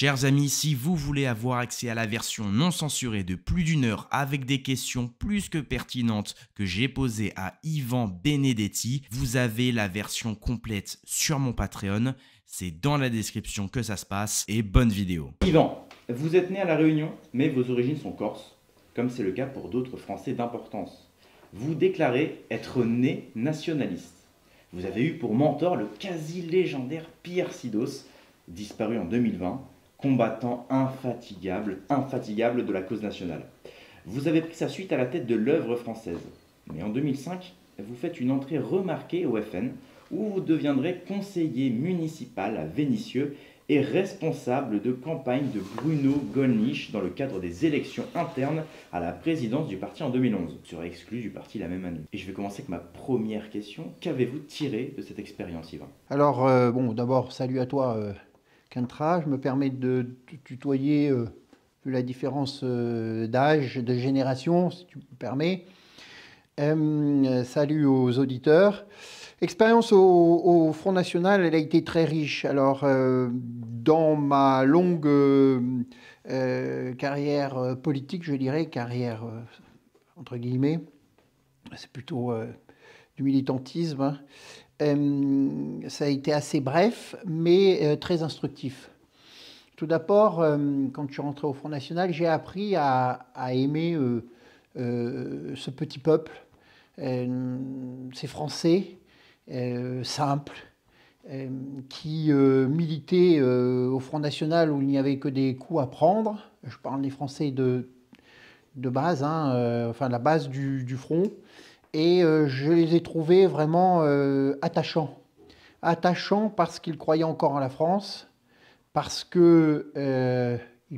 Chers amis, si vous voulez avoir accès à la version non censurée de plus d'une heure avec des questions plus que pertinentes que j'ai posées à Yvan Benedetti, vous avez la version complète sur mon Patreon. C'est dans la description que ça se passe et bonne vidéo. Yvan, vous êtes né à La Réunion, mais vos origines sont corses, comme c'est le cas pour d'autres Français d'importance. Vous déclarez être né nationaliste. Vous avez eu pour mentor le quasi-légendaire Pierre Sidos, disparu en 2020, combattant infatigable de la cause nationale. Vous avez pris sa suite à la tête de l'œuvre française. Mais en 2005, vous faites une entrée remarquée au FN, où vous deviendrez conseiller municipal à Vénissieux et responsable de campagne de Bruno Gollnisch dans le cadre des élections internes à la présidence du parti en 2011. Vous serez exclu du parti la même année. Et je vais commencer avec ma première question. Qu'avez-vous tiré de cette expérience, Yvan? Alors, d'abord, salut à toi, Kentra. Je me permets de te tutoyer, vu la différence d'âge, de génération, si tu me permets. Salut aux auditeurs. Expérience au Front National, elle a été très riche. Alors, dans ma longue carrière politique, je dirais, carrière entre guillemets, c'est plutôt du militantisme, ça a été assez bref, mais très instructif. Tout d'abord, quand je suis rentré au Front National, j'ai appris à aimer ce petit peuple, ces Français simples, qui militaient au Front National où il n'y avait que des coups à prendre. Je parle des Français de base, enfin la base du front. Et je les ai trouvés vraiment attachants. Attachants parce qu'ils croyaient encore en la France, parce qu'ils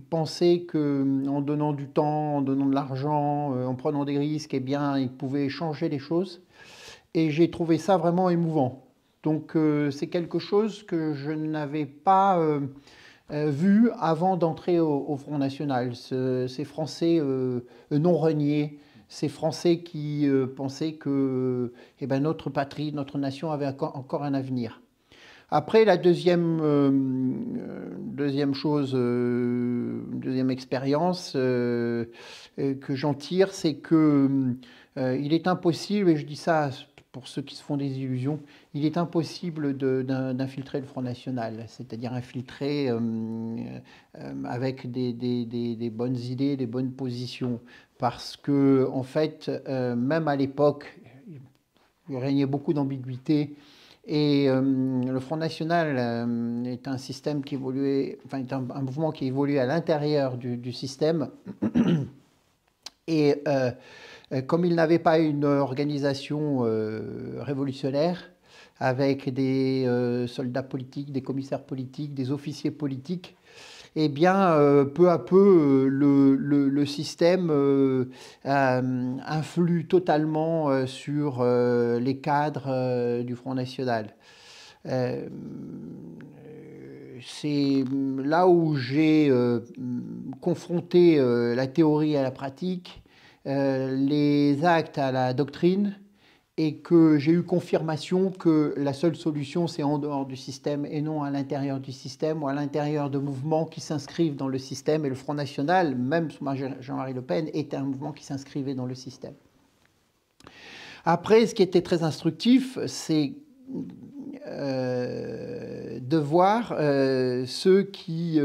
pensaient qu'en donnant du temps, en donnant de l'argent, en prenant des risques, eh bien, ils pouvaient changer les choses. Et j'ai trouvé ça vraiment émouvant. Donc c'est quelque chose que je n'avais pas vu avant d'entrer au Front National. Ces Français non reniés, ces Français qui pensaient que notre patrie, notre nation avait encore un avenir. Après, la deuxième expérience que j'en tire, c'est que il est impossible, et je dis ça pour ceux qui se font des illusions, il est impossible d'infiltrer le Front National, c'est-à-dire infiltrer avec des bonnes idées, des bonnes positions. Parce que, en fait, même à l'époque, il régnait beaucoup d'ambiguïté. Et le Front National est un système qui évoluait, enfin, est un mouvement qui évolue à l'intérieur du système. Et comme il n'avait pas une organisation révolutionnaire, avec des soldats politiques, des commissaires politiques, des officiers politiques, eh bien, peu à peu, le système influe totalement sur les cadres du Front National. C'est là où j'ai confronté la théorie à la pratique, les actes à la doctrine, et que j'ai eu confirmation que la seule solution, c'est en dehors du système et non à l'intérieur du système ou à l'intérieur de mouvements qui s'inscrivent dans le système. Et le Front National, même sous Jean-Marie Le Pen, était un mouvement qui s'inscrivait dans le système. Après, ce qui était très instructif, c'est de voir ceux qui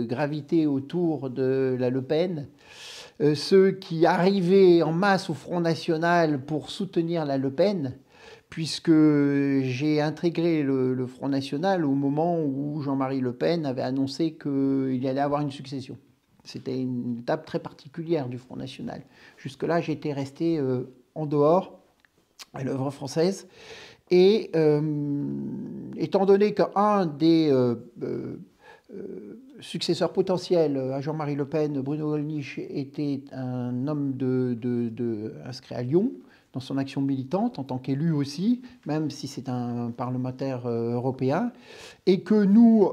gravitaient autour de la Le Pen, ceux qui arrivaient en masse au Front National pour soutenir la Le Pen, puisque j'ai intégré le Front National au moment où Jean-Marie Le Pen avait annoncé qu'il allait avoir une succession. C'était une étape très particulière du Front National. Jusque-là, j'étais resté en dehors à l'œuvre française. Et étant donné qu'un des successeur potentiel à Jean-Marie Le Pen, Bruno Gollnisch, était un homme inscrit à Lyon dans son action militante en tant qu'élu aussi, même si c'est un parlementaire européen, et que nous,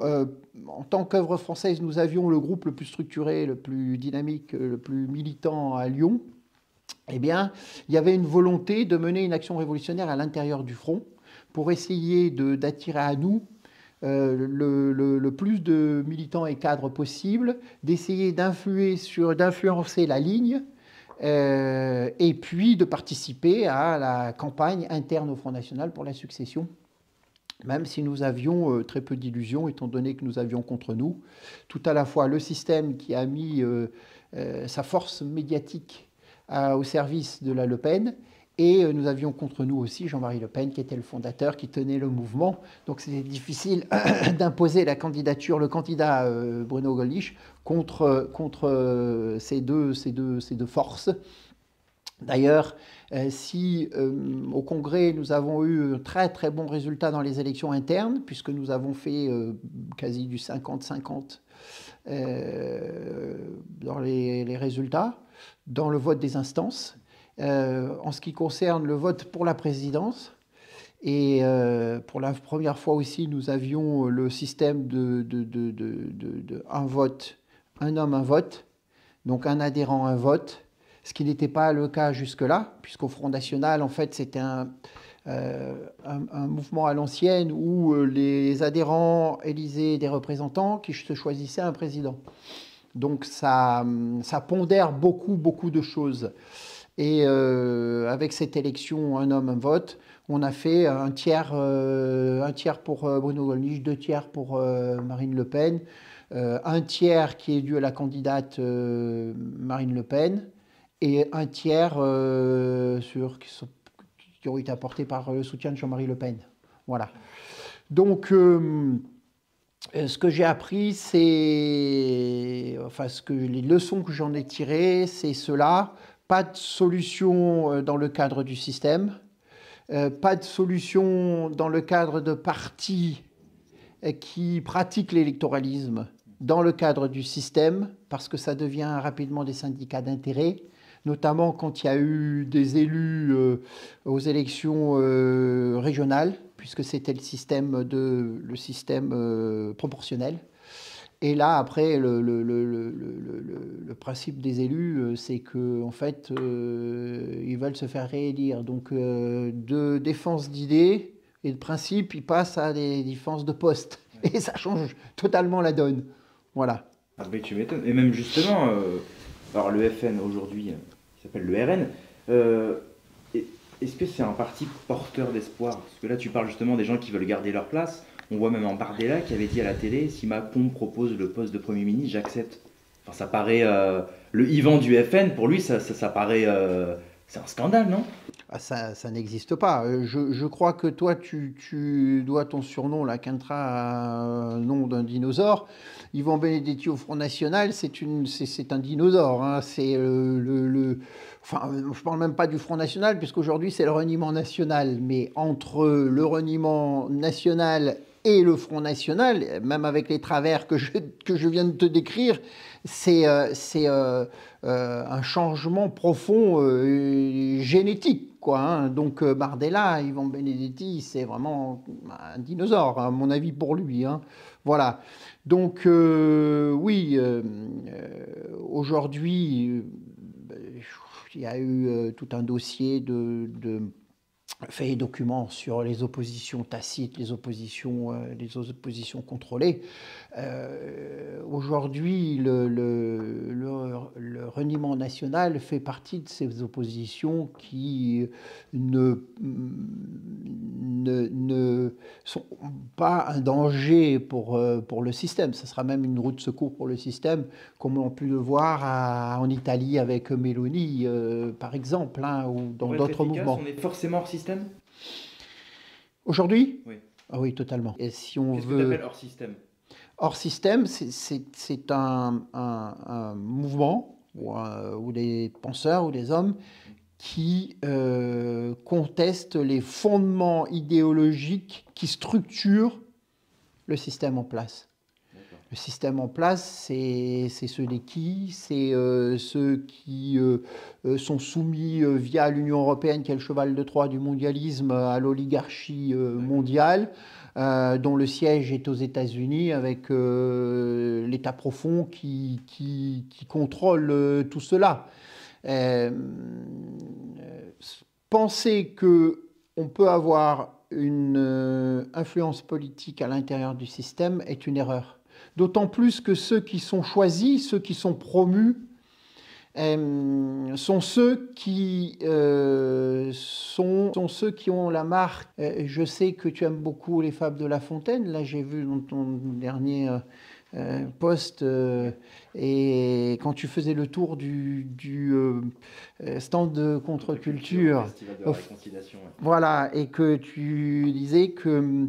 en tant qu'œuvre française, nous avions le groupe le plus structuré, le plus dynamique, le plus militant à Lyon, eh bien, il y avait une volonté de mener une action révolutionnaire à l'intérieur du front pour essayer d'attirer à nous le plus de militants et cadres possible, d'essayer d'influencer la ligne, et puis de participer à la campagne interne au Front National pour la succession, même si nous avions très peu d'illusions, étant donné que nous avions contre nous tout à la fois le système qui a mis sa force médiatique au service de la Le Pen, et nous avions contre nous aussi Jean-Marie Le Pen, qui était le fondateur, qui tenait le mouvement. Donc c'était difficile d'imposer la candidature, le candidat Bruno Gollnisch, contre ces deux forces. D'ailleurs, si au Congrès, nous avons eu un très très bon résultat dans les élections internes, puisque nous avons fait quasi du 50-50 dans les résultats, dans le vote des instances. En ce qui concerne le vote pour la présidence, et pour la première fois aussi, nous avions le système de un vote, un homme, un vote, donc un adhérent, un vote, ce qui n'était pas le cas jusque-là, puisqu'au Front National, en fait, c'était un mouvement à l'ancienne où les adhérents élisaient des représentants qui se choisissaient un président. Donc ça pondère beaucoup de choses. Et avec cette élection, un homme, un vote, on a fait un tiers pour Bruno Gollnisch, 2 tiers pour Marine Le Pen, un tiers qui est dû à la candidate Marine Le Pen, et un tiers qui ont été apportés par le soutien de Jean-Marie Le Pen. Voilà. Donc, ce que j'ai appris, c'est... Enfin, les leçons que j'en ai tirées, c'est cela. Pas de solution dans le cadre du système. Pas de solution dans le cadre de partis qui pratiquent l'électoralisme dans le cadre du système, parce que ça devient rapidement des syndicats d'intérêt, notamment quand il y a eu des élus aux élections régionales, puisque c'était le système proportionnel. Et là, après, le principe des élus, c'est qu'en fait, ils veulent se faire réélire. Donc, de défense d'idées et de principe, ils passent à des défenses de poste. Et ça change totalement la donne. Voilà. Ah ben tu m'étonnes. Et même justement, alors le FN aujourd'hui, il s'appelle le RN. Est-ce que c'est un parti porteur d'espoir? Parce que là, tu parles justement des gens qui veulent garder leur place. On voit même un Bardella qui avait dit à la télé, si Macron me propose le poste de Premier ministre, j'accepte. Enfin, ça paraît... le Yvan du FN, pour lui, ça paraît... c'est un scandale, non? Ah, ça n'existe pas. Je crois que toi, tu dois ton surnom, la Quintra, à un nom d'un dinosaure. Yvan Benedetti au Front National, c'est un dinosaure. Hein. C'est enfin, je ne parle même pas du Front National, puisqu'aujourd'hui, c'est le reniement national. Mais entre le reniement national et le Front National, même avec les travers que je viens de te décrire, c'est un changement profond génétique. Quoi, hein. Donc Bardella, Yvan Benedetti, c'est vraiment un dinosaure, à mon avis, pour lui. Hein. Voilà. Donc oui, aujourd'hui, il y a eu tout un dossier de faits et documents sur les oppositions tacites, les oppositions contrôlées. Aujourd'hui, le reniement national fait partie de ces oppositions qui ne sont pas un danger pour le système. Ce sera même une roue de secours pour le système, comme on a pu le voir en Italie avec Meloni, par exemple, hein, ou dans d'autres mouvements. On est forcément hors système? Aujourd'hui? Oui. Ah oui, totalement. Et si on Qu'est-ce veut... que tu appelles hors système? Hors système, c'est un mouvement ou des penseurs ou des hommes qui contestent les fondements idéologiques qui structurent le système en place. Le système en place, c'est ceux des qui? C'est ceux qui sont soumis via l'Union européenne, qui est le cheval de Troie du mondialisme, à l'oligarchie mondiale, dont le siège est aux États-Unis, avec l'État profond qui contrôle tout cela. Penser qu'on peut avoir une influence politique à l'intérieur du système est une erreur. D'autant plus que ceux qui sont choisis, ceux qui sont promus, sont ceux qui ceux qui ont la marque. Je sais que tu aimes beaucoup les fables de La Fontaine. Là, j'ai vu dans ton dernier post et quand tu faisais le tour du stand de contre-culture, Festival de la Réconciliation, ouais. voilà, et que tu disais que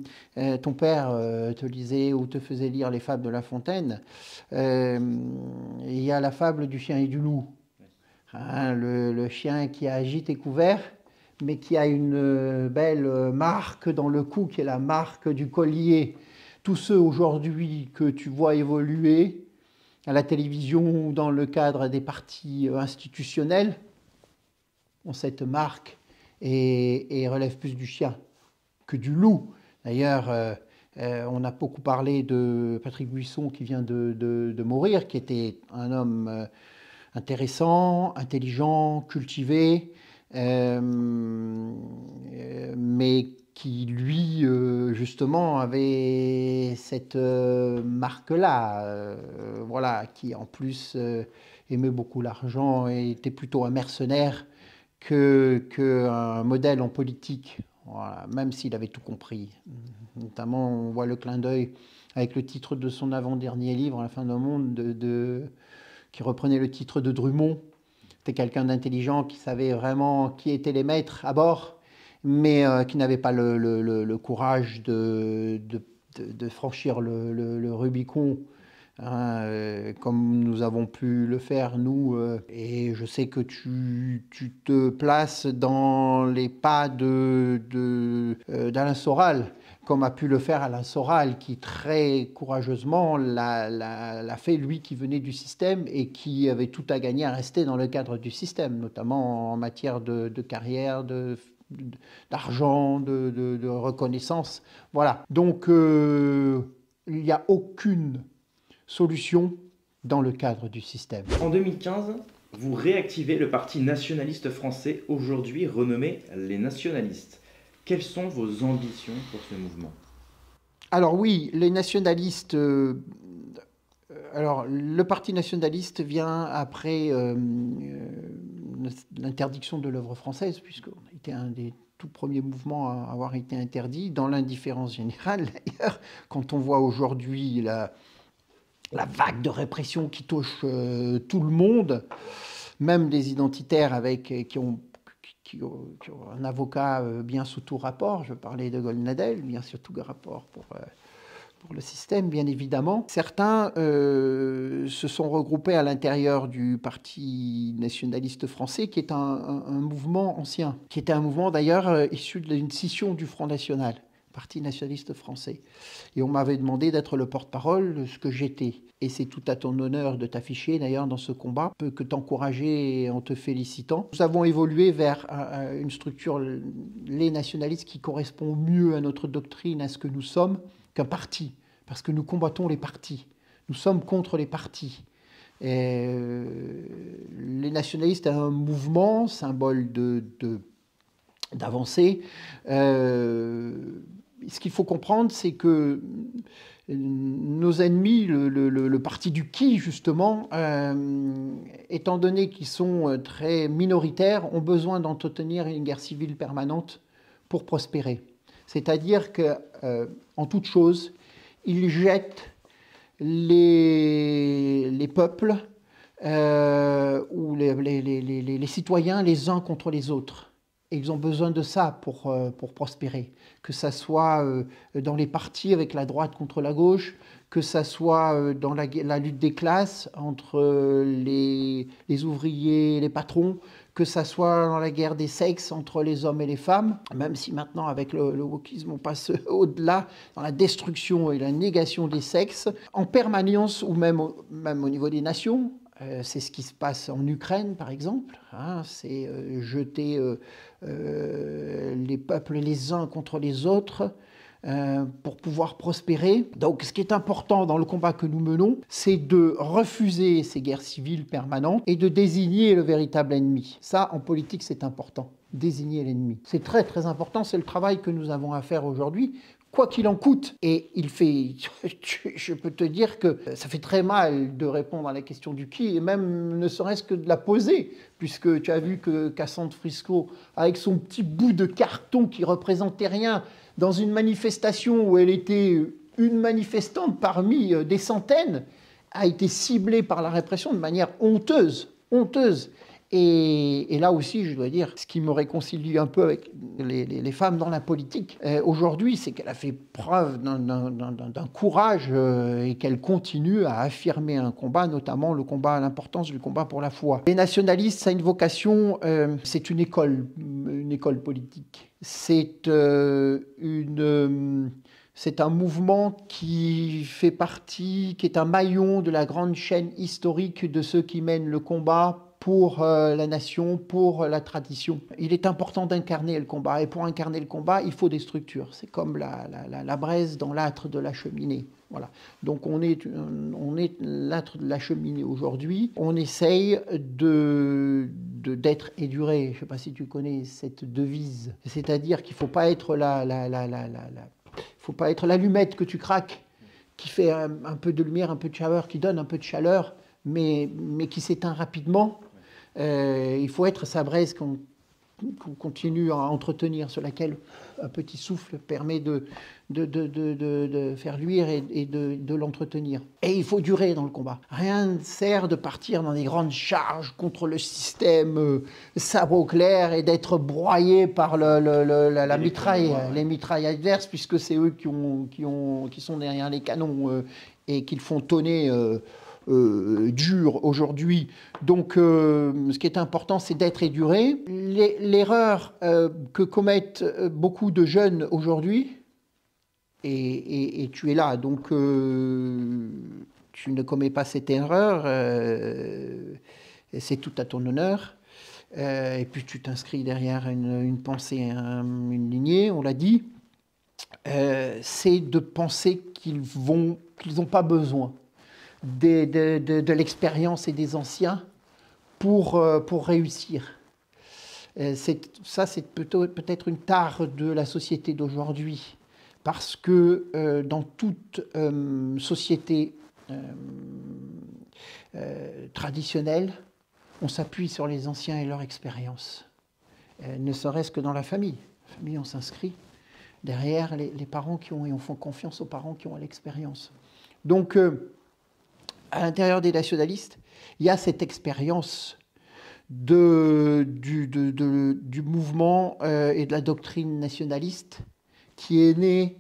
ton père te lisait ou te faisait lire les fables de La Fontaine. Il y a la fable du chien et du loup. Hein, le chien qui a agité couvert, mais qui a une belle marque dans le cou, qui est la marque du collier. Tous ceux aujourd'hui que tu vois évoluer à la télévision ou dans le cadre des partis institutionnels ont cette marque et relèvent plus du chien que du loup. D'ailleurs, on a beaucoup parlé de Patrick Buisson qui vient de mourir, qui était un homme intéressant, intelligent, cultivé, mais qui, lui, justement, avait cette marque-là, voilà, qui, en plus, aimait beaucoup l'argent et était plutôt un mercenaire qu'un modèle en politique, voilà, même s'il avait tout compris. Notamment, on voit le clin d'œil avec le titre de son avant-dernier livre, La fin d'un monde, qui reprenait le titre de Drummond. C'était quelqu'un d'intelligent qui savait vraiment qui étaient les maîtres à bord, mais qui n'avait pas le courage de franchir le Rubicon, hein, comme nous avons pu le faire, nous. Et je sais que tu te places dans les pas d'Alain Soral, comme a pu le faire Alain Soral, qui très courageusement l'a fait, lui qui venait du système et qui avait tout à gagner à rester dans le cadre du système, notamment en matière de carrière, d'argent, de reconnaissance. Voilà. Donc, il n'y a aucune solution dans le cadre du système. En 2015, vous réactivez le parti nationaliste français, aujourd'hui renommé Les Nationalistes. Quelles sont vos ambitions pour ce mouvement? Alors oui, les nationalistes... alors, le parti nationaliste vient après l'interdiction de l'œuvre française, puisqu'on a été un des tout premiers mouvements à avoir été interdit, dans l'indifférence générale d'ailleurs, quand on voit aujourd'hui la vague de répression qui touche tout le monde, même des identitaires qui ont un avocat bien sous tout rapport. Je parlais de Golnadel, bien sous tout rapport pour le système, bien évidemment. Certains se sont regroupés à l'intérieur du Parti nationaliste français, qui est un mouvement ancien, qui était un mouvement d'ailleurs issu d'une scission du Front National, Parti nationaliste français. Et on m'avait demandé d'être le porte-parole de ce que j'étais. Et c'est tout à ton honneur de t'afficher d'ailleurs dans ce combat, que t'encourager en te félicitant. Nous avons évolué vers une structure, les nationalistes, qui correspond mieux à notre doctrine, à ce que nous sommes, qu'un parti. Parce que nous combattons les partis. Nous sommes contre les partis. Et les nationalistes, un mouvement, symbole d'avancée. Ce qu'il faut comprendre, c'est que nos ennemis, le parti du qui, justement, étant donné qu'ils sont très minoritaires, ont besoin d'entretenir une guerre civile permanente pour prospérer. C'est-à-dire qu'en toute chose, ils jettent les peuples ou les citoyens les uns contre les autres. Et ils ont besoin de ça pour prospérer. Que ça soit dans les partis avec la droite contre la gauche, que ça soit dans la lutte des classes entre les ouvriers et les patrons, que ça soit dans la guerre des sexes entre les hommes et les femmes, même si maintenant avec le wokisme on passe au-delà, dans la destruction et la négation des sexes, en permanence, ou même au niveau des nations. C'est ce qui se passe en Ukraine, par exemple. Hein, c'est jeter les peuples les uns contre les autres pour pouvoir prospérer. Donc, ce qui est important dans le combat que nous menons, c'est de refuser ces guerres civiles permanentes et de désigner le véritable ennemi. Ça, en politique, c'est important. désigner l'ennemi. C'est très très important, c'est le travail que nous avons à faire aujourd'hui, quoi qu'il en coûte. Et il fait, je peux te dire que ça fait très mal de répondre à la question du qui, et même ne serait-ce que de la poser, puisque tu as vu que Cassandre Frisco, avec son petit bout de carton qui représentait rien, dans une manifestation où elle était une manifestante parmi des centaines, a été ciblée par la répression de manière honteuse, honteuse. Et là aussi, je dois dire, ce qui me réconcilie un peu avec les femmes dans la politique aujourd'hui, c'est qu'elle a fait preuve d'un courage et qu'elle continue à affirmer un combat, notamment le combat, l'importance du combat pour la foi. Les nationalistes, ça a une vocation, c'est une école politique. C'est un mouvement qui fait partie, qui est un maillon de la grande chaîne historique de ceux qui mènent le combat pour la nation, pour la tradition. Il est important d'incarner le combat. Et pour incarner le combat, il faut des structures. C'est comme la braise dans l'âtre de la cheminée. Voilà. Donc on est l'âtre de la cheminée aujourd'hui. On essaye d'être éduré. Je ne sais pas si tu connais cette devise. C'est-à-dire qu'il ne faut pas être faut pas être l'allumette que tu craques, qui fait un peu de lumière, un peu de chaleur, qui donne un peu de chaleur, mais qui s'éteint rapidement. Il faut être sa braise qu'on continue à entretenir, sur laquelle un petit souffle permet de faire luire et de l'entretenir. Et il faut durer dans le combat. Rien ne sert de partir dans des grandes charges contre le système sabre au clair et d'être broyé par la mitraille, les mitrailles adverses, puisque c'est eux qui sont derrière les canons et qui le font tonner dur aujourd'hui. Donc, ce qui est important, c'est d'être éduré. L'erreur que commettent beaucoup de jeunes aujourd'hui, et tu es là, donc tu ne commets pas cette erreur, c'est tout à ton honneur. Et puis tu t'inscris derrière une pensée, une lignée, on l'a dit. C'est de penser qu'ils n'ont pas besoin de l'expérience et des anciens pour réussir. Ça, c'est peut-être une tare de la société d'aujourd'hui, parce que dans toute société traditionnelle, on s'appuie sur les anciens et leur expérience, ne serait-ce que dans la famille. La famille, on s'inscrit derrière les parents et on fait confiance aux parents qui ont l'expérience. Donc, à l'intérieur des nationalistes, il y a cette expérience du mouvement et de la doctrine nationaliste qui est née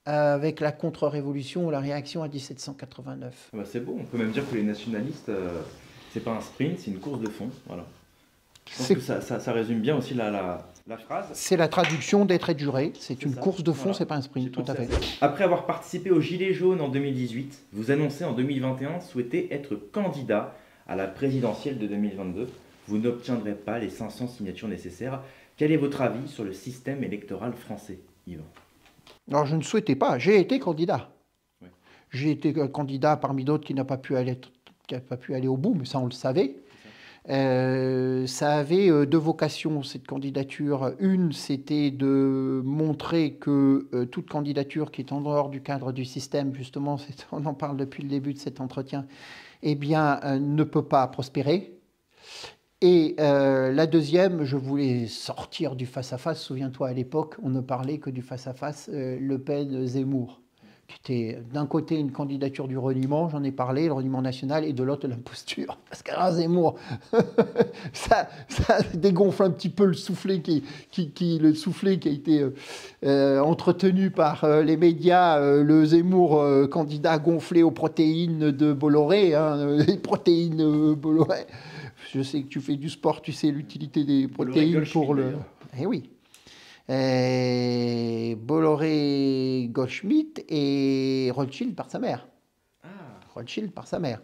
avec la contre-révolution ou la réaction à 1789. Bah c'est beau, on peut même dire que les nationalistes, c'est pas un sprint, c'est une course de fond. Voilà. Je pense que ça résume bien aussi la phrase. C'est la traduction d'être éduré. C'est une course de fond, voilà. C'est pas un sprint, tout à fait. Après avoir participé aux Gilets jaunes en 2018, vous annoncez en 2021 souhaiter être candidat à la présidentielle de 2022. Vous n'obtiendrez pas les 500 signatures nécessaires. Quel est votre avis sur le système électoral français, Yvan? Alors, je ne souhaitais pas. J'ai été candidat. Oui. J'ai été candidat parmi d'autres qui n'a pas pu aller au bout, mais ça, on le savait. Ça avait deux vocations, cette candidature. Une, c'était de montrer que toute candidature qui est en dehors du cadre du système, justement, on en parle depuis le début de cet entretien, eh bien, ne peut pas prospérer. Et la deuxième, je voulais sortir du face-à-face. Souviens-toi, à l'époque, on ne parlait que du face-à-face Le Pen-Zemmour, qui était d'un côté une candidature du reniement, j'en ai parlé, le reniement national, et de l'autre l'imposture. Parce qu'un Zemmour, ça dégonfle un petit peu le soufflet qui a été entretenu par les médias, le Zemmour candidat gonflé aux protéines de Bolloré, les protéines Bolloré. Je sais que tu fais du sport, tu sais l'utilité des protéines pour le... Eh oui. Bolloré Goldschmidt et Rothschild par sa mère. Ah. Rothschild par sa mère.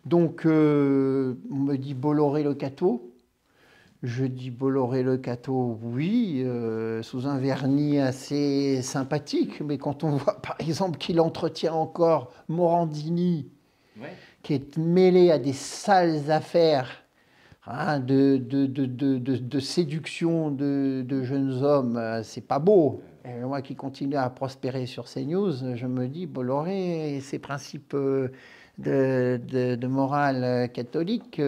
Donc, on me dit Bolloré le Cateau. Je dis Bolloré le Cateau, oui, sous un vernis assez sympathique. Mais quand on voit, par exemple, qu'il entretient encore Morandini, ouais, qui est mêlé à des sales affaires... hein, de séduction de jeunes hommes, c'est pas beau. Et moi qui continue à prospérer sur CNews, je me dis, Bolloré et ses principes de morale catholique,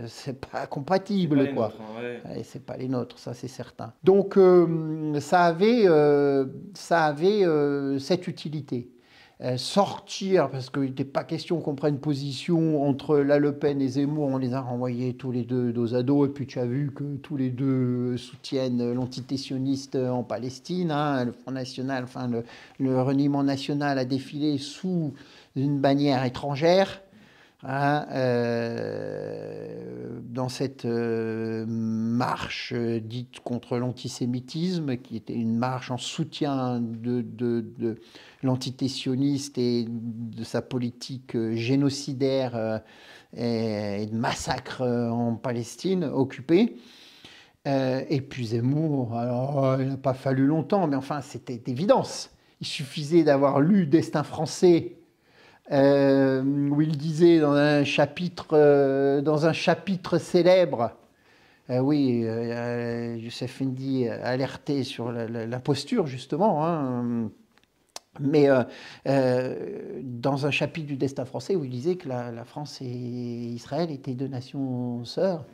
c'est pas compatible, quoi. Nôtres, hein, ouais. Et c'est pas les nôtres, ça c'est certain. Donc ça avait cette utilité. Sortir, parce qu'il n'était pas question qu'on prenne position entre la Le Pen et Zemmour, on les a renvoyés tous les deux dos à dos, et puis tu as vu que tous les deux soutiennent l'entité sioniste en Palestine, hein, le Front National, enfin le reniement national a défilé sous une bannière étrangère, hein, dans cette marche dite contre l'antisémitisme, qui était une marche en soutien de l'entité sioniste et de sa politique génocidaire et de massacre en Palestine occupée. Et puis Zemmour, alors il n'a pas fallu longtemps, mais enfin c'était d'évidence. Il suffisait d'avoir lu Destin français, où il disait dans un chapitre célèbre, oui, Youssef Indy alertait sur l'imposture justement, hein, mais dans un chapitre du Destin français où il disait que la France et Israël étaient deux nations sœurs,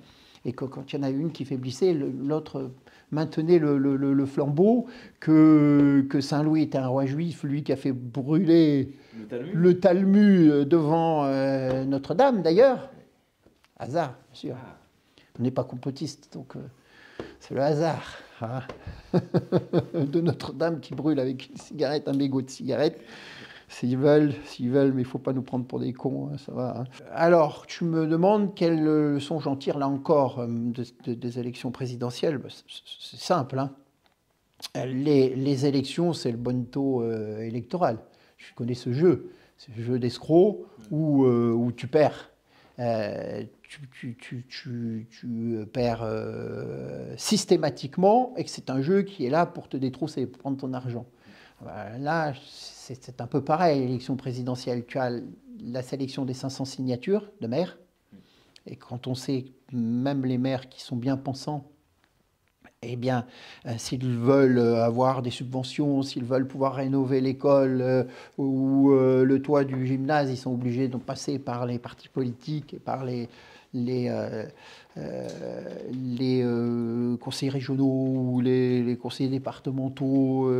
et que quand il y en a une qui faiblissait, l'autre maintenait le flambeau, que Saint-Louis était un roi juif, lui qui a fait brûler le Talmud devant Notre-Dame d'ailleurs. Hasard, bien sûr. On n'est pas complotiste, donc c'est le hasard, hein, de Notre-Dame qui brûle avec une cigarette, un mégot de cigarette. S'ils veulent, mais il ne faut pas nous prendre pour des cons, hein, ça va. Hein. Alors, tu me demandes quelles leçons j'en tire, là encore, des élections présidentielles. C'est simple, hein. Les élections, c'est le bonneteau électoral. Je connais ce jeu. C'est le jeu d'escroc où tu perds. Tu perds systématiquement, et que c'est un jeu qui est là pour te détrousser, pour prendre ton argent. Là, c'est un peu pareil, l'élection présidentielle. Tu as la sélection des 500 signatures de maires, et quand on sait, même les maires qui sont bien pensants, eh bien, s'ils veulent avoir des subventions, s'ils veulent pouvoir rénover l'école ou le toit du gymnase, ils sont obligés de passer par les partis politiques et par les conseils régionaux ou les conseils départementaux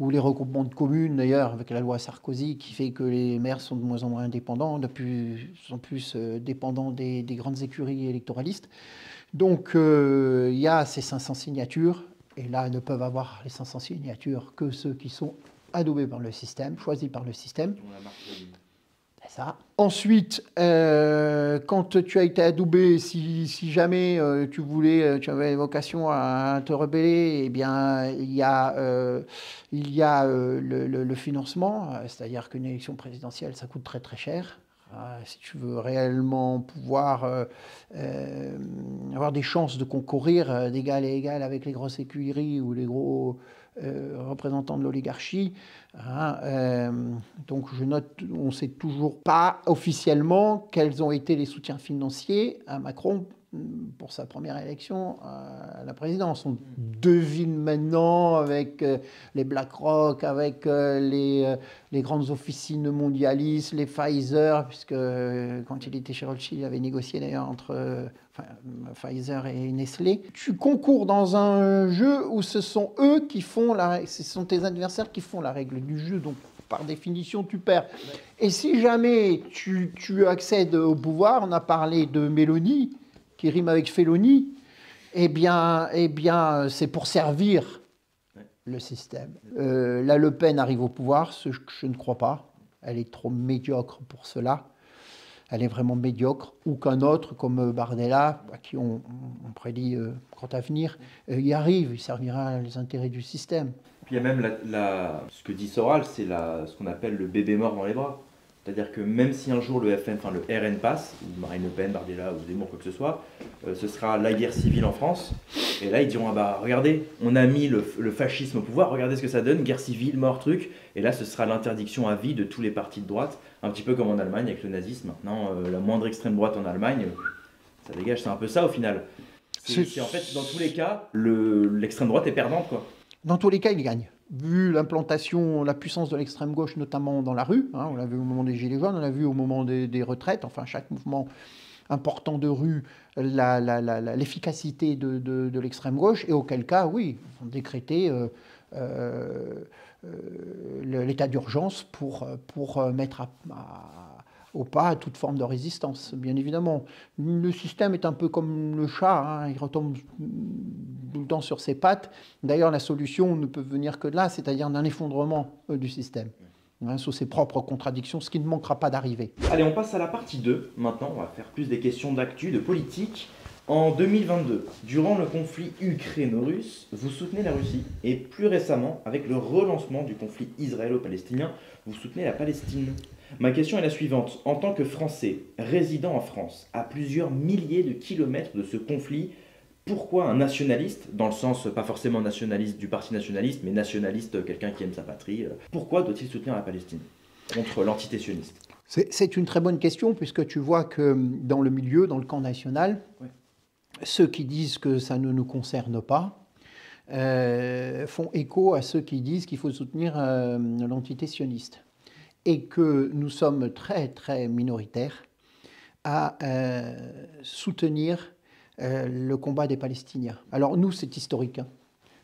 ou les regroupements de communes, d'ailleurs, avec la loi Sarkozy, qui fait que les maires sont de moins en moins indépendants, de plus en plus dépendants des grandes écuries électoralistes. Donc, il y a ces 500 signatures, et là, ne peuvent avoir les 500 signatures que ceux qui sont adoubés par le système, choisis par le système. C'est ça. Ensuite, quand tu as été adoubé, si jamais tu avais vocation à te rebeller, eh bien, il y a le financement, c'est-à-dire qu'une élection présidentielle, ça coûte très très cher. Si tu veux réellement pouvoir avoir des chances de concourir d'égal à égal avec les grosses écuries ou les gros représentants de l'oligarchie, hein, donc je note, on ne sait toujours pas officiellement quels ont été les soutiens financiers à Macron pour sa première élection à la présidence. On devine maintenant avec les BlackRock, avec les grandes officines mondialistes, les Pfizer, puisque quand il était chez Rothschild, il avait négocié d'ailleurs entre Pfizer et Nestlé. Tu concours dans un jeu où ce sont eux qui font ce sont tes adversaires qui font la règle du jeu, donc par définition tu perds. Et si jamais tu accèdes au pouvoir, on a parlé de Mélanie, qui rime avec Félonie, eh bien c'est pour servir le système. La Le Pen arrive au pouvoir, ce que je ne crois pas. Elle est trop médiocre pour cela. Elle est vraiment médiocre. Ou qu'un autre, comme Bardella, à qui on prédit grand avenir, y arrive, il servira les intérêts du système. Puis il y a même ce que dit Soral, c'est ce qu'on appelle le bébé mort dans les bras. C'est-à-dire que même si un jour le RN passe, ou Marine Le Pen, Bardella ou Zemmour, quoi que ce soit, ce sera la guerre civile en France. Et là, ils diront, ah bah regardez, on a mis le fascisme au pouvoir, regardez ce que ça donne, guerre civile, mort, truc. Et là, ce sera l'interdiction à vie de tous les partis de droite, un petit peu comme en Allemagne avec le nazisme. Maintenant, la moindre extrême droite en Allemagne, Ça dégage, c'est un peu ça au final. C'est en fait, dans tous les cas, l'extrême droite est perdante, quoi. Dans tous les cas, il gagne. Vu l'implantation, la puissance de l'extrême gauche, notamment dans la rue, hein, on l'a vu au moment des Gilets jaunes, on l'a vu au moment des retraites, enfin chaque mouvement important de rue, l'efficacité de l'extrême gauche, et auquel cas, oui, on décréter l'état d'urgence pour mettre au pas toute forme de résistance, bien évidemment. Le système est un peu comme le chat, hein, il retombe tout le temps sur ses pattes. D'ailleurs, la solution ne peut venir que de là, c'est-à-dire d'un effondrement du système, hein, sous ses propres contradictions, ce qui ne manquera pas d'arriver. Allez, on passe à la partie 2. Maintenant, on va faire plus des questions d'actu, de politique. En 2022, durant le conflit ukraino-russe, vous soutenez la Russie. Et plus récemment, avec le relancement du conflit israélo-palestinien, vous soutenez la Palestine. Ma question est la suivante. En tant que Français résidant en France, à plusieurs milliers de kilomètres de ce conflit, pourquoi un nationaliste, dans le sens pas forcément nationaliste du parti nationaliste, mais nationaliste, quelqu'un qui aime sa patrie, pourquoi doit-il soutenir la Palestine contre l'entité sioniste? C'est une très bonne question, puisque tu vois que dans le milieu, dans le camp national, ouais, ceux qui disent que ça ne nous concerne pas font écho à ceux qui disent qu'il faut soutenir l'entité sioniste. Et que nous sommes très, très minoritaires à soutenir le combat des Palestiniens. Alors nous, c'est historique, hein,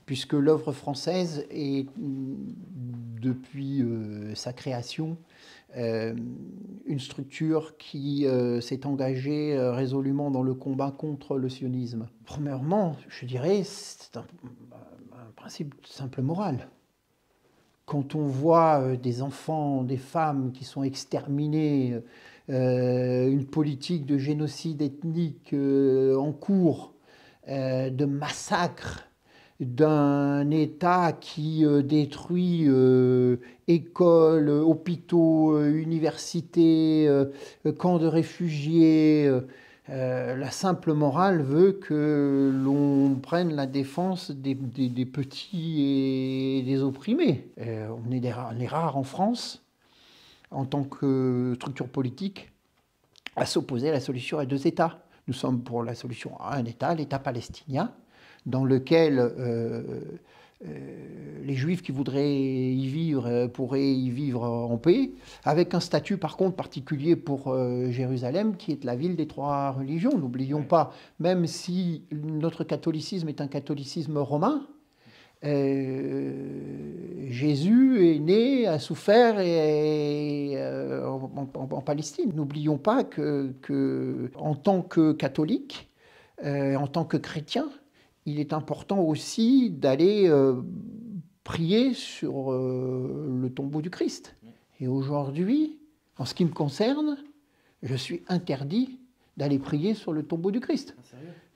puisque l'œuvre française est, depuis sa création, une structure qui s'est engagée résolument dans le combat contre le sionisme. Premièrement, je dirais, c'est un principe simple moral. Quand on voit des enfants, des femmes qui sont exterminés, une politique de génocide ethnique en cours, de massacre d'un État qui détruit écoles, hôpitaux, universités, camps de réfugiés, la simple morale veut que l'on prenne la défense des petits et des opprimés. On est rares en France, en tant que structure politique, à s'opposer à la solution à deux États. Nous sommes pour la solution à un État, l'État palestinien, dans lequel les Juifs qui voudraient y vivre pourraient y vivre en paix, avec un statut par contre particulier pour Jérusalem, qui est la ville des trois religions. N'oublions pas, même si notre catholicisme est un catholicisme romain, Jésus est né, a souffert en Palestine. N'oublions pas que en tant que catholique, en tant que chrétien, il est important aussi d'aller prier sur le tombeau du Christ. Et aujourd'hui, en ce qui me concerne, je suis interdit d'aller prier sur le tombeau du Christ.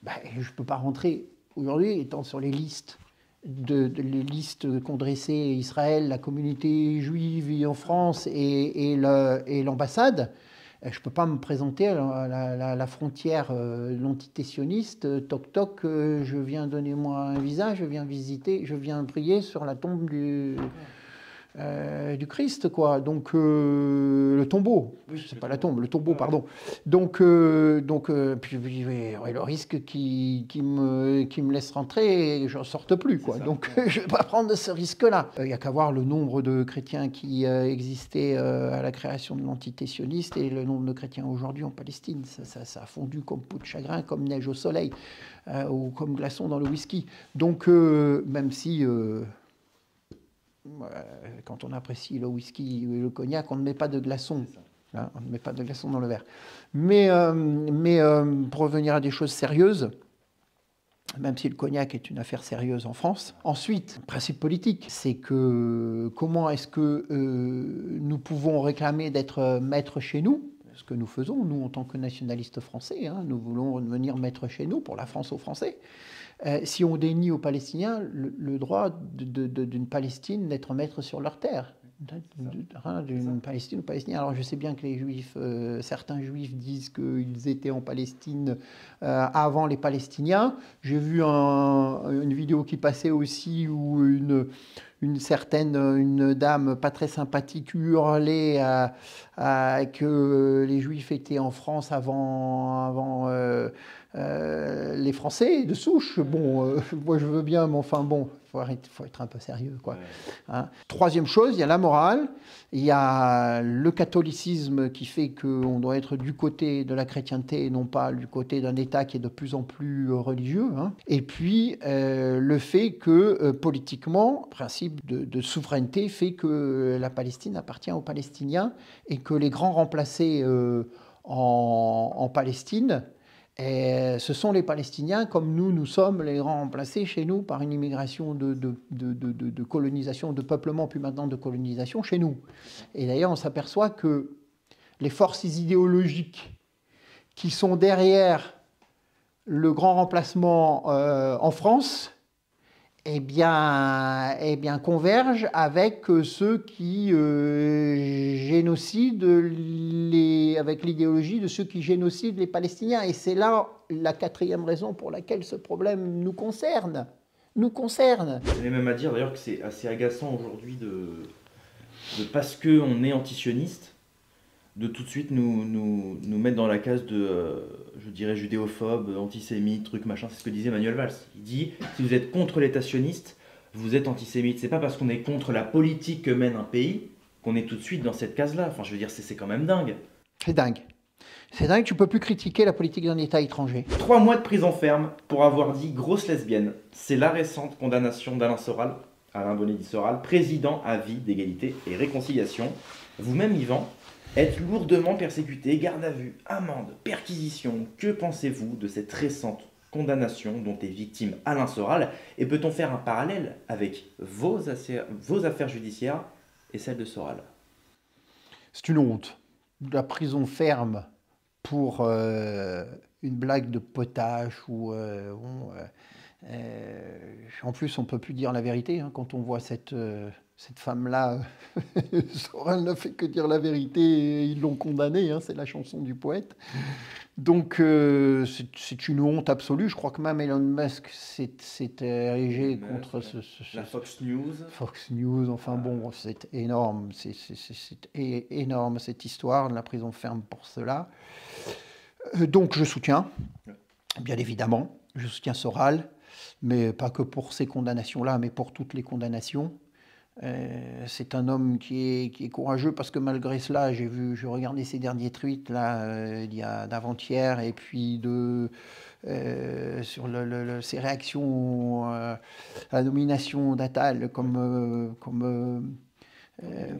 Je ne peux pas rentrer aujourd'hui, étant sur les listes les listes qu'ont dressées Israël, la communauté juive en France et l'ambassade. Je ne peux pas me présenter à la frontière de l'entité sioniste, toc toc, je viens, donnez-moi un visa, je viens visiter, je viens prier sur la tombe du Christ, quoi. Donc le tombeau, oui, c'est pas la tombe, le tombeau, pardon. Donc puis le risque qui me laisse rentrer et je ne sorte plus, quoi. Donc je vais pas prendre ce risque-là. Il y a qu'à voir le nombre de chrétiens qui existaient à la création de l'entité sioniste et le nombre de chrétiens aujourd'hui en Palestine. Ça a fondu comme peau de chagrin, comme neige au soleil, ou comme glaçon dans le whisky. Donc même si quand on apprécie le whisky et le cognac, on ne met pas de glaçons. Hein, on ne met pas de glaçons dans le verre. Mais pour revenir à des choses sérieuses, même si le cognac est une affaire sérieuse en France. Ensuite, le principe politique, c'est que comment est-ce que nous pouvons réclamer d'être maîtres chez nous ? Ce que nous faisons, nous, en tant que nationalistes français, hein, nous voulons devenir maîtres chez nous, pour la France aux Français. Si on dénie aux Palestiniens le droit d'une Palestine d'être maître sur leur terre. d'une Palestine ou Palestiniens. Alors je sais bien que les Juifs, certains Juifs disent qu'ils étaient en Palestine avant les Palestiniens. J'ai vu une vidéo qui passait aussi où une dame pas très sympathique hurlait que les Juifs étaient en France avant les Français de souche. Bon, moi je veux bien, mais enfin bon, faut être un peu sérieux, quoi. Hein. Troisième chose, il y a la morale, il y a le catholicisme qui fait qu'on doit être du côté de la chrétienté et non pas du côté d'un État qui est de plus en plus religieux. Hein. Et puis le fait que politiquement, le principe de souveraineté fait que la Palestine appartient aux Palestiniens et que les grands remplacés en Palestine, et ce sont les Palestiniens, comme nous sommes les grands remplacés chez nous par une immigration de colonisation, de peuplement, puis maintenant de colonisation chez nous. Et d'ailleurs, on s'aperçoit que les forces idéologiques qui sont derrière le grand remplacement en France, eh bien, convergent avec ceux qui génocident avec l'idéologie de ceux qui génocident les Palestiniens. Et c'est là la quatrième raison pour laquelle ce problème nous concerne. Nous concerne. J'avais même à dire d'ailleurs que c'est assez agaçant aujourd'hui de parce qu'on est antisioniste, de tout de suite nous mettre dans la case de, je dirais, judéophobe, antisémite, truc machin. C'est ce que disait Manuel Valls. Il dit, si vous êtes contre l'État sioniste, vous êtes antisémite. C'est pas parce qu'on est contre la politique que mène un pays qu'on est tout de suite dans cette case-là. Enfin, je veux dire, c'est quand même dingue. C'est dingue. C'est dingue, tu peux plus critiquer la politique d'un État étranger. 3 mois de prison ferme pour avoir dit grosse lesbienne. C'est la récente condamnation d'Alain Soral, Alain Bonnet Soral, président à vie d'égalité et réconciliation. Vous-même, Yvan, êtes lourdement persécuté, garde à vue, amende, perquisition. Que pensez-vous de cette récente condamnation dont est victime Alain Soral? Et peut-on faire un parallèle avec vos affaires judiciaires et celles de Soral? C'est une honte. La prison ferme pour une blague de potache ou en plus on ne peut plus dire la vérité hein, quand on voit cette femme-là. Soral ne fait que dire la vérité et ils l'ont condamnée, hein, c'est la chanson du poète. Donc c'est une honte absolue. Je crois que même Elon Musk s'est érigé contre la Fox News. Fox News, enfin bon, c'est énorme. C'est énorme cette histoire de la prison ferme pour cela. Donc je soutiens, bien évidemment, je soutiens Soral, mais pas que pour ces condamnations-là, mais pour toutes les condamnations. C'est un homme qui est courageux parce que malgré cela, j'ai regardé ses derniers tweets là, il y a d'avant-hier et puis sur ses réactions à la nomination d'Attal comme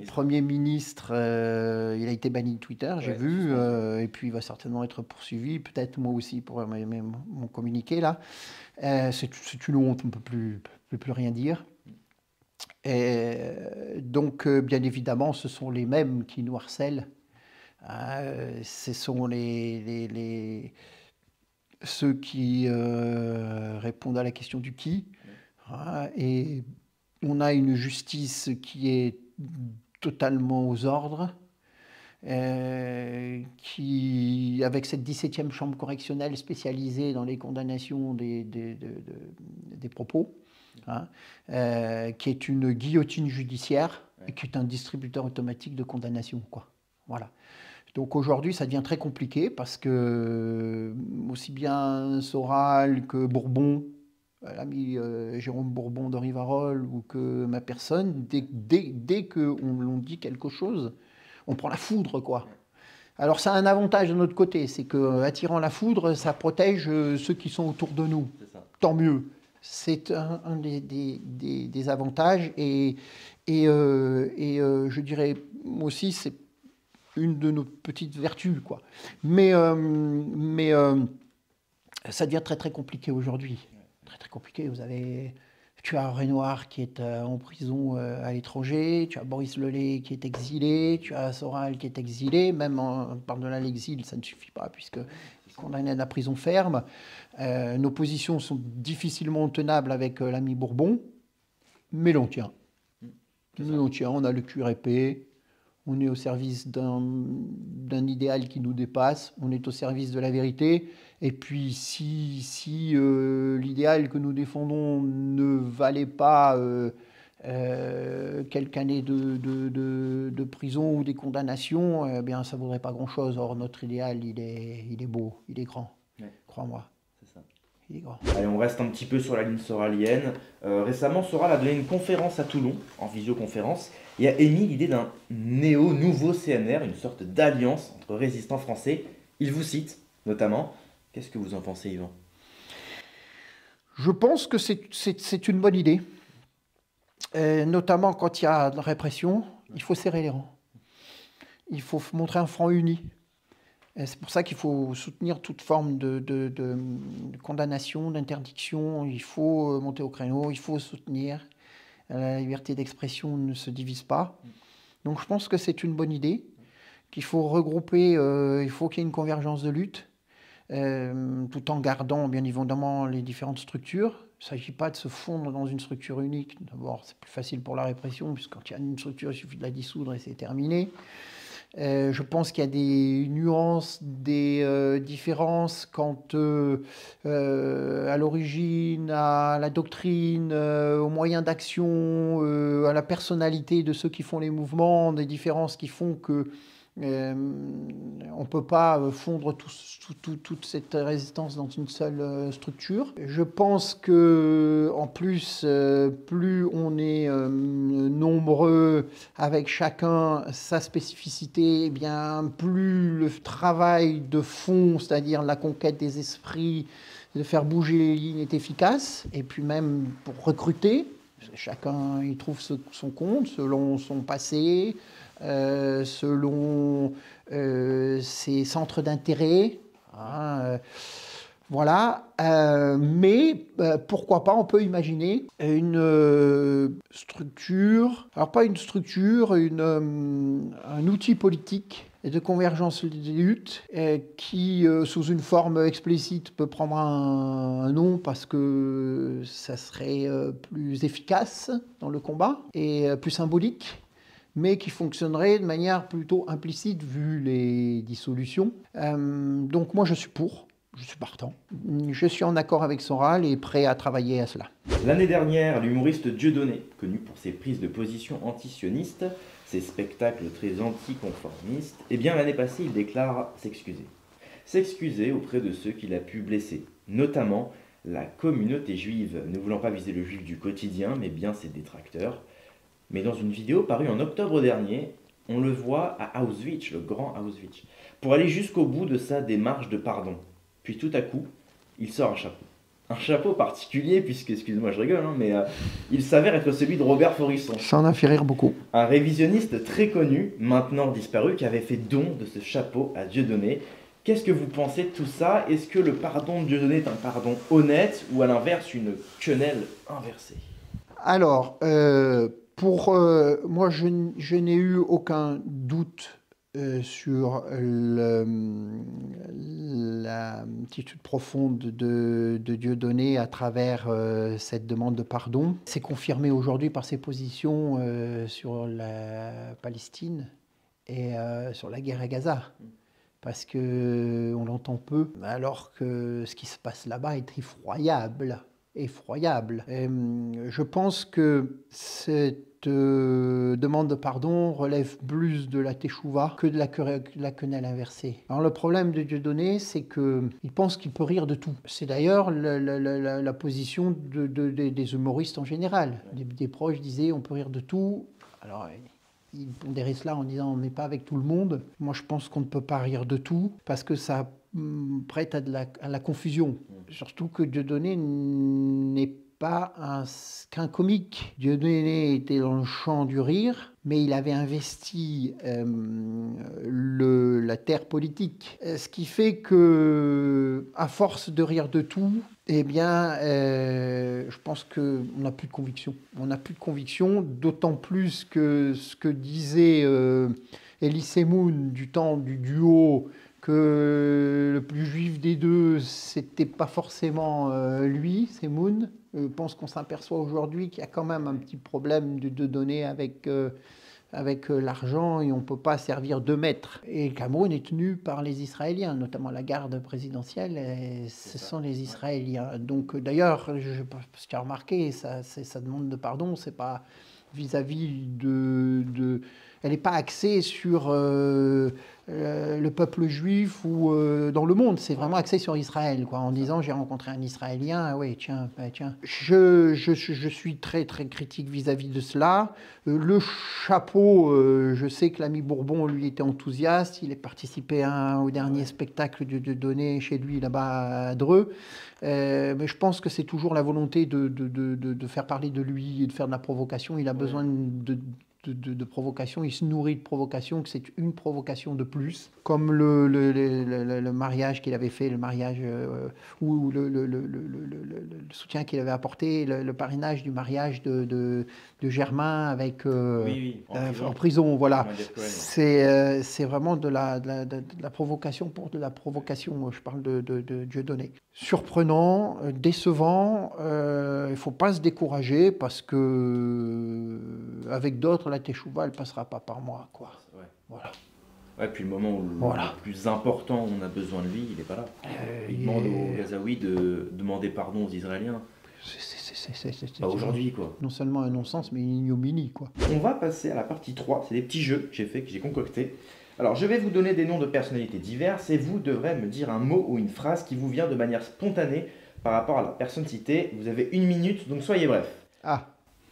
Premier ministre. Il a été banni de Twitter, j'ai vu, et puis il va certainement être poursuivi, peut-être moi aussi pour mon communiqué là. C'est une honte, on ne peut plus rien dire. Et donc, bien évidemment, ce sont les mêmes qui nous harcèlent. Ce sont ceux qui répondent à la question du qui. Et on a une justice qui est totalement aux ordres, qui, avec cette 17e chambre correctionnelle spécialisée dans les condamnations des propos, qui est une guillotine judiciaire et qui est un distributeur automatique de condamnation, quoi. Voilà. Donc aujourd'hui, ça devient très compliqué parce que aussi bien Soral que Bourbon, l'ami Jérôme Bourbon de Rivarol, ou que ma personne, dès qu'on dit quelque chose, on prend la foudre, quoi. Alors ça a un avantage de notre côté, c'est qu'attirant la foudre, ça protège ceux qui sont autour de nous. Tant mieux. C'est un des avantages et je dirais aussi c'est une de nos petites vertus, quoi. Mais ça devient très très compliqué aujourd'hui. Très très compliqué. Tu as Renoir qui est en prison à l'étranger, tu as Boris Lelay qui est exilé, tu as Soral qui est exilé, même par-delà l'exil, ça ne suffit pas puisque condamné à la prison ferme. Nos positions sont difficilement tenables avec l'ami Bourbon, mais l'on tient. Nous, tiens, on a le cuir épais, on est au service d'un idéal qui nous dépasse, on est au service de la vérité. Et puis, si l'idéal que nous défendons ne valait pas quelques années de prison ou des condamnations, eh bien, ça ne vaudrait pas grand-chose. Or, notre idéal, il est beau, il est grand, Ouais. crois-moi. C'est ça. Il est grand. Allez, on reste un petit peu sur la ligne soralienne. Récemment, Soral a donné une conférence à Toulon, en visioconférence, et a émis l'idée d'un nouveau CNR, une sorte d'alliance entre résistants français. Il vous cite, notamment. Qu'est-ce que vous en pensez, Yvan? Je pense que c'est une bonne idée. Notamment quand il y a de la répression, il faut serrer les rangs. Il faut montrer un front uni. C'est pour ça qu'il faut soutenir toute forme de condamnation, d'interdiction. Il faut monter au créneau, il faut soutenir. La liberté d'expression ne se divise pas. Donc je pense que c'est une bonne idée, qu'il faut regrouper, il faut qu'il y ait une convergence de lutte, tout en gardant bien évidemment les différentes structures. Il ne s'agit pas de se fondre dans une structure unique. D'abord, c'est plus facile pour la répression, puisque quand il y a une structure, il suffit de la dissoudre et c'est terminé. Je pense qu'il y a des nuances, des différences quant à l'origine, à la doctrine, aux moyens d'action, à la personnalité de ceux qui font les mouvements, des différences qui font que on ne peut pas fondre toute cette résistance dans une seule structure. Je pense que, en plus, plus on est nombreux avec chacun sa spécificité, eh bien, plus le travail de fond, c'est-à-dire la conquête des esprits, de faire bouger les lignes est efficace. Et puis même pour recruter, chacun y trouve son compte selon son passé, selon ses centres d'intérêt. Hein, voilà. Mais pourquoi pas, on peut imaginer une structure, alors pas une structure, un outil politique de convergence des luttes qui, sous une forme explicite, peut prendre un nom parce que ça serait plus efficace dans le combat et plus symbolique, mais qui fonctionnerait de manière plutôt implicite vu les dissolutions. Donc moi je suis pour, je suis partant. Je suis en accord avec Soral et prêt à travailler à cela. L'année dernière, l'humoriste Dieudonné, connu pour ses prises de position anti-sionistes, ses spectacles très anticonformistes, eh bien l'année passée il déclare s'excuser. S'excuser auprès de ceux qu'il a pu blesser, notamment la communauté juive, ne voulant pas viser le juif du quotidien, mais bien ses détracteurs. Mais dans une vidéo parue en octobre dernier, on le voit à Auschwitz, le grand Auschwitz, pour aller jusqu'au bout de sa démarche de pardon. Puis tout à coup, il sort un chapeau. Un chapeau particulier, puisque, excuse-moi je rigole, mais il s'avère être celui de Robert Forisson. Ça en a fait rire beaucoup. Un révisionniste très connu, maintenant disparu, qui avait fait don de ce chapeau à Dieudonné. Qu'est-ce que vous pensez de tout ça? Est-ce que le pardon de Dieudonné est un pardon honnête ou à l'inverse une quenelle inversée? Alors, moi, je n'ai eu aucun doute sur l'attitude profonde de Dieudonné à travers cette demande de pardon. C'est confirmé aujourd'hui par ses positions sur la Palestine et sur la guerre à Gaza. Parce qu'on l'entend peu, alors que ce qui se passe là-bas est effroyable. Effroyable. Je pense que cette demande de pardon relève plus de la teshuva que de la quenelle inversée. Alors le problème de Dieudonné, c'est qu'il pense qu'il peut rire de tout. C'est d'ailleurs la position des humoristes en général. Des proches disaient on peut rire de tout. Alors il pondérait cela en disant on n'est pas avec tout le monde. Moi je pense qu'on ne peut pas rire de tout parce que ça prête à la confusion. Surtout que Dieudonné n'est pas qu'un comique. Dieudonné était dans le champ du rire, mais il avait investi la terre politique. Ce qui fait que, à force de rire de tout, eh bien, je pense qu'on n'a plus de conviction. On n'a plus de conviction, d'autant plus que ce que disait Elie Semoun du temps du duo, que le plus juif des deux, c'était pas forcément lui, Semoun, Je pense qu'on s'aperçoit aujourd'hui qu'il y a quand même un petit problème de données avec l'argent et on ne peut pas servir de maître. Et le Cameroun est tenu par les Israéliens, notamment la garde présidentielle, et ce sont les Israéliens. Donc d'ailleurs, ce qu'il a remarqué, ça demande de pardon, c'est pas vis-à-vis de... Elle n'est pas axée sur le peuple juif ou dans le monde, c'est vraiment axé sur Israël, quoi, en disant j'ai rencontré un Israélien, ah oui, tiens, bah, tiens. Je suis très très critique vis-à-vis de cela. Le chapeau, je sais que l'ami Bourbon, lui, était enthousiaste, il a participé au dernier spectacle de données chez lui là-bas à Dreux. Mais je pense que c'est toujours la volonté de faire parler de lui et de faire de la provocation. Il a besoin de provocation, il se nourrit de provocation, que c'est une provocation de plus, comme le mariage qu'il avait fait, le mariage ou le soutien qu'il avait apporté, le parrainage du mariage de Germain avec en prison, voilà. C'est vraiment de la provocation pour de la provocation, je parle de Dieudonné. Surprenant, décevant, il ne faut pas se décourager parce que avec d'autres, la Teshuvah, elle ne passera pas par moi, quoi. Ouais. Voilà. Ouais, puis le moment où le plus important, on a besoin de lui, il n'est pas là. Il demande aux Gazaouis de demander pardon aux Israéliens. C'est pas aujourd'hui, quoi. Non seulement un non-sens, mais une ignominie, quoi. On va passer à la partie 3, c'est des petits jeux que j'ai concoctés. Alors, je vais vous donner des noms de personnalités diverses et vous devrez me dire un mot ou une phrase qui vous vient de manière spontanée par rapport à la personne citée. Vous avez 1 minute, donc soyez bref. Ah.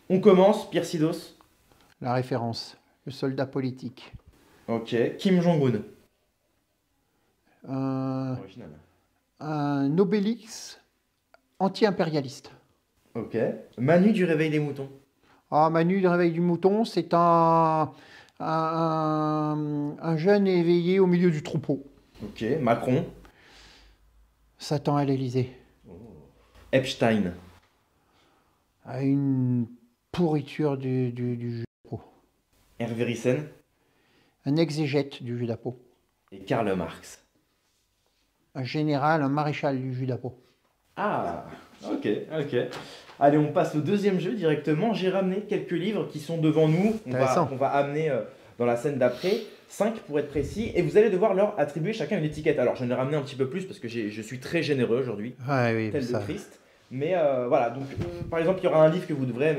On commence, Pierre Sidos. La référence, le soldat politique. Ok, Kim Jong-un. Original. Un Obélix anti-impérialiste. Ok. Manu du Réveil des Moutons. Ah, Manu du Réveil du Mouton, c'est un jeune éveillé au milieu du troupeau. Ok. Macron. Satan à l'Élysée. Oh. Epstein. Une pourriture du Judapo. Hervé Ryssen. Un exégète du Judapo. Et Karl Marx. Un général, un maréchal du Judapo. Ah, ok. Allez, on passe au deuxième jeu directement. J'ai ramené quelques livres qui sont devant nous. On va amener dans la scène d'après. 5 pour être précis. Et vous allez devoir leur attribuer chacun une étiquette. Alors, j'en ai ramené un petit peu plus parce que je suis très généreux aujourd'hui. Oui, tel de Christ. Mais voilà, donc par exemple, il y aura un livre que vous devrez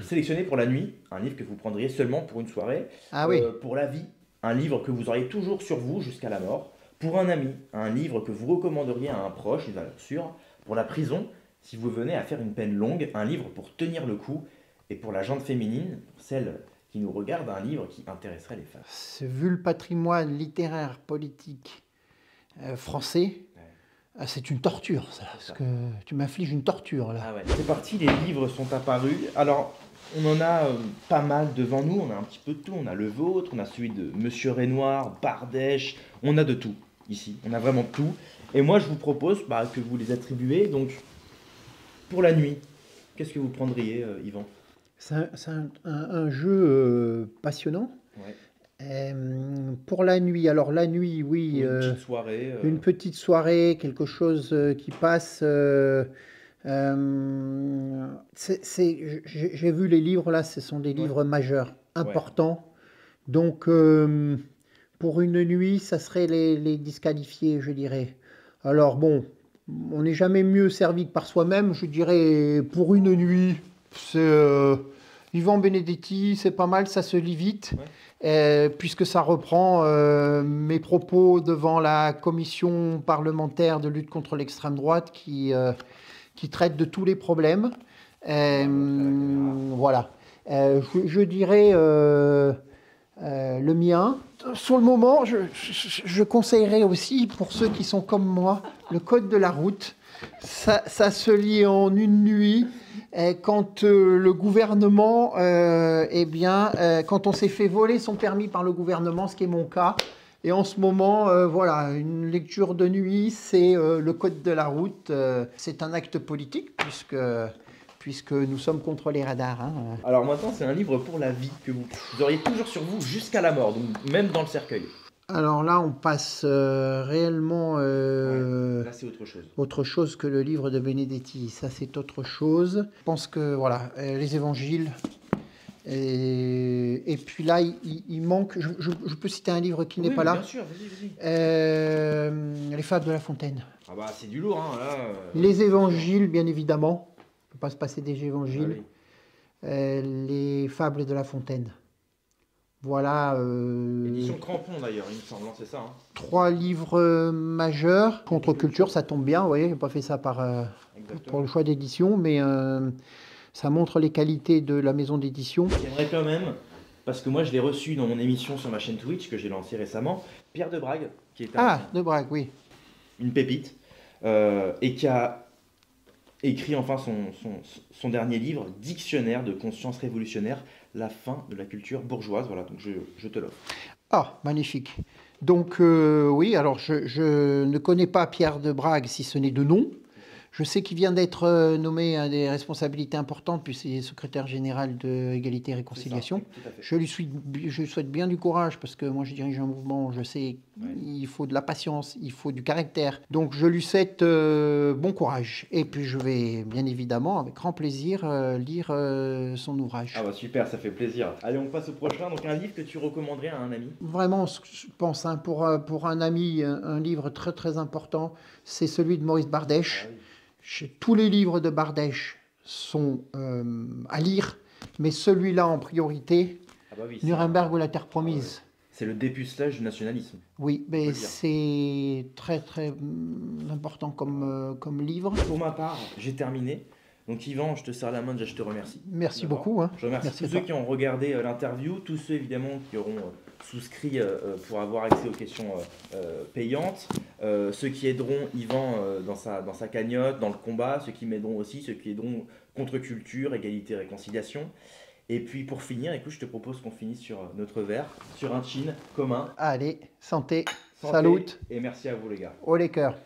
sélectionner pour la nuit. Un livre que vous prendriez seulement pour une soirée. Ah oui. Pour la vie, un livre que vous auriez toujours sur vous jusqu'à la mort. Pour un ami, un livre que vous recommanderiez à un proche, une valeur sûre. Pour la prison, si vous venez à faire une peine longue, un livre pour tenir le coup. Et pour la gente féminine, pour celle qui nous regarde, un livre qui intéresserait les femmes. Vu le patrimoine littéraire, politique français, c'est une torture, ça. Parce que tu m'infliges une torture, là. Ah ouais. C'est parti, les livres sont apparus. Alors, on en a pas mal devant nous. On a un petit peu de tout. On a le vôtre, on a celui de Monsieur Renoir, Bardèche. On a de tout, ici. On a vraiment tout. Et moi, je vous propose que vous les attribuez. Donc, pour la nuit, qu'est-ce que vous prendriez, Yvan ? C'est un jeu passionnant. Ouais. Pour la nuit, alors la nuit, oui. Une petite soirée. Une petite soirée, quelque chose qui passe. J'ai vu les livres là, ce sont des livres majeurs, importants. Ouais. Donc, pour une nuit, ça serait les disqualifiés, je dirais. Alors bon, on n'est jamais mieux servi que par soi-même, je dirais. Pour une nuit, c'est Yvan Benedetti, c'est pas mal, ça se lit vite. Ouais. Puisque ça reprend mes propos devant la commission parlementaire de lutte contre l'extrême droite qui traite de tous les problèmes. Voilà. Je dirais le mien. Sur le moment, je conseillerais aussi, pour ceux qui sont comme moi, le code de la route. Ça se lit en une nuit. Quand le gouvernement, quand on s'est fait voler son permis par le gouvernement, ce qui est mon cas, et en ce moment, voilà, une lecture de nuit, c'est le code de la route. C'est un acte politique, puisque nous sommes contre les radars. Hein. Alors maintenant, c'est un livre pour la vie que vous auriez toujours sur vous jusqu'à la mort, donc même dans le cercueil. Alors là, on passe réellement Là, c'est autre chose que le livre de Benedetti. Ça, c'est autre chose. Je pense que, voilà, les évangiles. Et puis là, il manque... Je peux citer un livre qui n'est pas là. Bien sûr, vas-y. Les Fables de La Fontaine. Ah bah, c'est du lourd, hein, là. Les évangiles, bien évidemment. On ne peut pas se passer des évangiles. Ah oui. Les Fables de La Fontaine. Voilà. Édition Crampon, d'ailleurs, il me semble, hein, c'est ça. Hein. 3 livres majeurs. Contre-culture, ça tombe bien. Vous voyez, je n'ai pas fait ça pour le choix d'édition, mais ça montre les qualités de la maison d'édition. J'aimerais quand même, parce que moi je l'ai reçu dans mon émission sur ma chaîne Twitch, que j'ai lancée récemment, Pierre de Brague, qui est de Brague, oui. une pépite, et qui a écrit enfin son dernier livre, Dictionnaire de conscience révolutionnaire, la fin de la culture bourgeoise. Voilà, donc je te l'offre. Ah, magnifique. Donc oui, alors je ne connais pas Pierre de Brague si ce n'est de nom. Je sais qu'il vient d'être nommé à des responsabilités importantes, puis c'est secrétaire général de Égalité et Réconciliation. Je lui souhaite bien du courage, parce que moi je dirige un mouvement, je sais qu'il faut de la patience, il faut du caractère. Donc je lui souhaite bon courage. Et puis je vais bien évidemment, avec grand plaisir, lire son ouvrage. Ah bah super, ça fait plaisir. Allez, on passe au prochain. Donc un livre que tu recommanderais à un ami? Vraiment, je pense, hein, pour un ami, un livre très très important, c'est celui de Maurice Bardèche. Ah oui. Tous les livres de Bardèche sont à lire, mais celui-là en priorité, Nuremberg ou la Terre Promise. Ah ouais. C'est le dépucelage du nationalisme. Oui, mais c'est très très important comme livre. Pour ma part, j'ai terminé. Donc Yvan, je te serre la main, déjà je te remercie. Merci beaucoup. Hein. Je remercie tous ceux qui ont regardé l'interview, tous ceux évidemment qui auront souscrit pour avoir accès aux questions payantes, ceux qui aideront Yvan dans sa cagnotte, dans le combat, ceux qui m'aideront aussi, ceux qui aideront contre-culture, égalité, réconciliation. Et puis pour finir, écoute, je te propose qu'on finisse sur notre verre, sur un chin commun. Allez, santé. Salut. Et merci à vous les gars. Haut les cœurs.